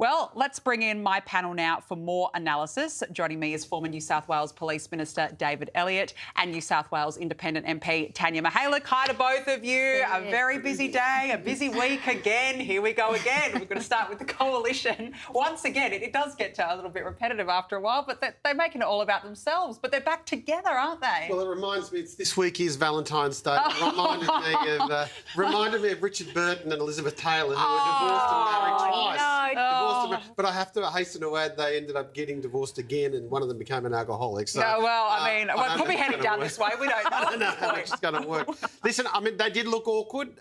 Well, let's bring in my panel now for more analysis. Joining me is former New South Wales Police Minister David Elliott and New South Wales Independent MP Tanya Mihalich. Hi to both of you. A very busy day, a busy week again. Here we go again. We're going to start with the coalition. Once again, it does get to a little bit repetitive after a while, but they're making it all about themselves. But they're back together, aren't they? Well, it reminds me, this week is Valentine's Day. It reminded me of Richard Burton and Elizabeth Taylor, who were divorced and married twice. But I have to hasten to add they ended up getting divorced again and one of them became an alcoholic. So, no, well, we're probably heading down this way. We don't know. I don't know how it's going to work. Listen, they did look awkward.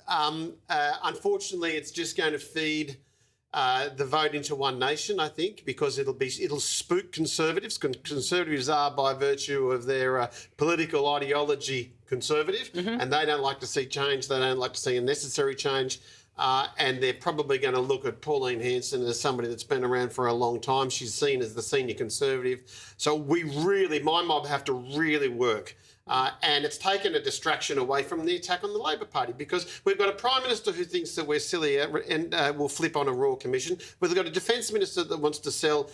Unfortunately, it's just going to feed the vote into One Nation, I think, because it'll spook Conservatives. Conservatives are, by virtue of their political ideology, conservative, and they don't like to see change. They don't like to see unnecessary change. And they're probably going to look at Pauline Hanson as somebody that's been around for a long time. She's seen as the senior Conservative. So my mob have to really work. And it's taken a distraction away from the attack on the Labor Party because we've got a Prime Minister who thinks that we're silly and will flip on a Royal Commission. We've got a Defence Minister that wants to sell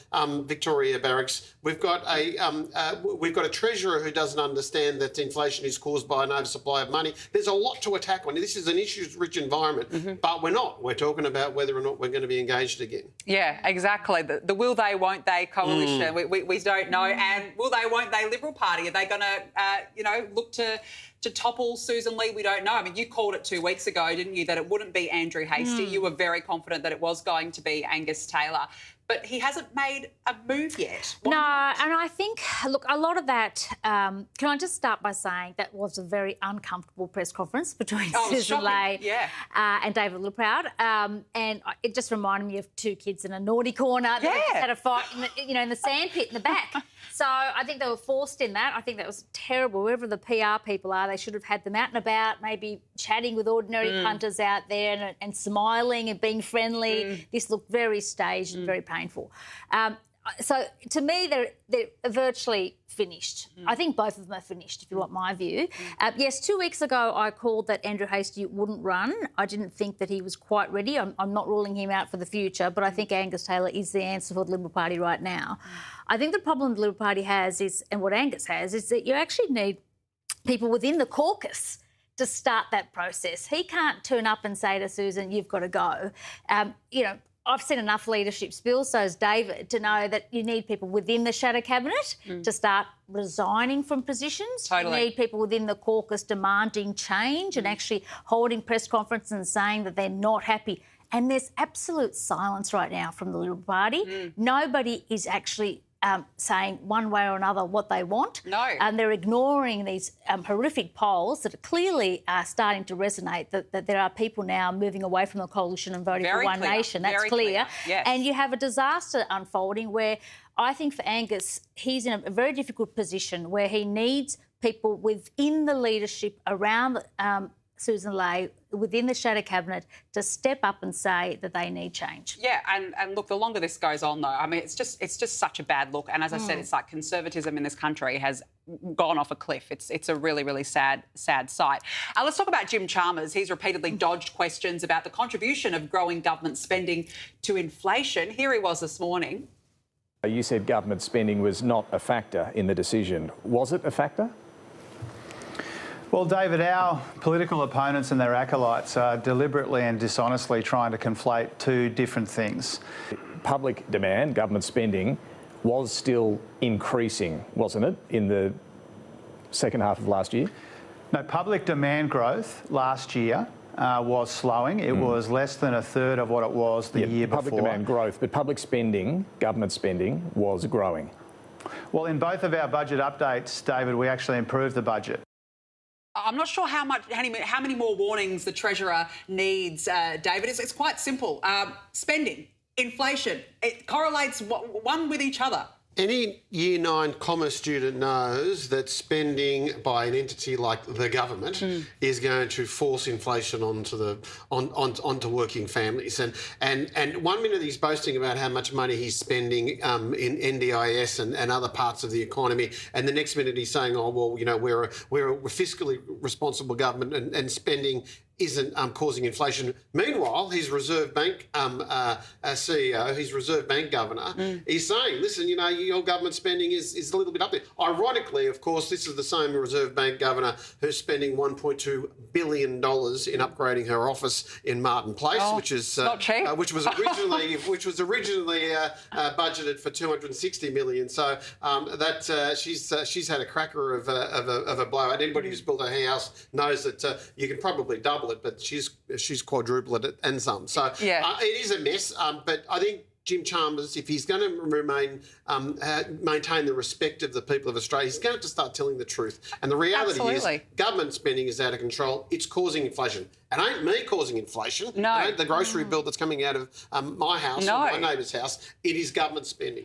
Victoria Barracks. We've got a Treasurer who doesn't understand that inflation is caused by an oversupply of money. There's a lot to attack on. This is an issues-rich environment, but we're not. We're talking about whether or not we're going to be engaged again. Yeah, exactly. The will they, won't they coalition. We don't know. And will they, won't they Liberal Party? Are they going to, look to topple Susan Lee? We don't know. I mean, you called it 2 weeks ago, didn't you, that it wouldn't be Andrew Hastie. You were very confident that it was going to be Angus Taylor. But he hasn't made a move yet. Why not? And I think, look, a lot of that, can I just start by saying that was a very uncomfortable press conference between Susan Lee and David Littleproud. And it just reminded me of two kids in a naughty corner that had a fight, in the sandpit in the back. So I think they were forced in that. I think that was terrible. Whoever the PR people are, they should have had them out and about, maybe chatting with ordinary punters out there and smiling and being friendly. This looked very staged and very painful. So to me, they're virtually finished. I think both of them are finished, if you want my view. Yes, 2 weeks ago I called that Andrew Hastie wouldn't run. I didn't think that he was quite ready. I'm not ruling him out for the future, but I think Angus Taylor is the answer for the Liberal Party right now. I think the problem the Liberal Party has is, and what Angus has, is that you actually need people within the caucus to start that process. He can't turn up and say to Susan, you've got to go. I've seen enough leadership spills, so has David, to know that you need people within the shadow cabinet to start resigning from positions. You need people within the caucus demanding change and actually holding press conferences and saying that they're not happy. And there's absolute silence right now from the Liberal Party. Nobody is actually saying one way or another what they want. And they're ignoring these horrific polls that are clearly starting to resonate, that there are people now moving away from the coalition and voting for One Nation. That's clear. Yes. And you have a disaster unfolding where I think for Angus, he's in a very difficult position where he needs people within the leadership around Susan Lee, within the shadow cabinet, to step up and say that they need change. Yeah, and look, the longer this goes on, though, I mean, it's just such a bad look. And as I said, it's like conservatism in this country has gone off a cliff. It's a really, really sad sight. Let's talk about Jim Chalmers. He's repeatedly dodged questions about the contribution of growing government spending to inflation. Here he was this morning. You said government spending was not a factor in the decision. Was it a factor? Well, David, our political opponents and their acolytes are deliberately and dishonestly trying to conflate two different things. Public demand, government spending, was still increasing, wasn't it, in the second half of last year? No, public demand growth last year was slowing. It was less than a third of what it was the year before. Public demand growth, but public spending, government spending, was growing. Well, in both of our budget updates, David, we actually improved the budget. I'm not sure how many more warnings the Treasurer needs, David. It's quite simple. Spending, inflation, it correlates one with each other. Any Year 9 commerce student knows that spending by an entity like the government is going to force inflation onto working families. And 1 minute he's boasting about how much money he's spending in NDIS and other parts of the economy, and the next minute he's saying, oh, well, we're a fiscally responsible government and spending isn't causing inflation. Meanwhile, his Reserve Bank CEO, his Reserve Bank governor, is saying, listen, you know, your government spending is a little bit up there. Ironically, of course, this is the same Reserve Bank governor who's spending $1.2 billion in upgrading her office in Martin Place, which is not cheap. which was originally budgeted for $260 million. So she's had a cracker of a blowout. Anybody who's built a house knows that you can probably double it, but she's quadrupled it and some. So it is a mess. But I think Jim Chalmers, if he's going to maintain the respect of the people of Australia, he's going to have to start telling the truth. And the reality is government spending is out of control. It's causing inflation. It ain't me causing inflation. No. It ain't the grocery bill that's coming out of my house or my neighbour's house. It is government spending.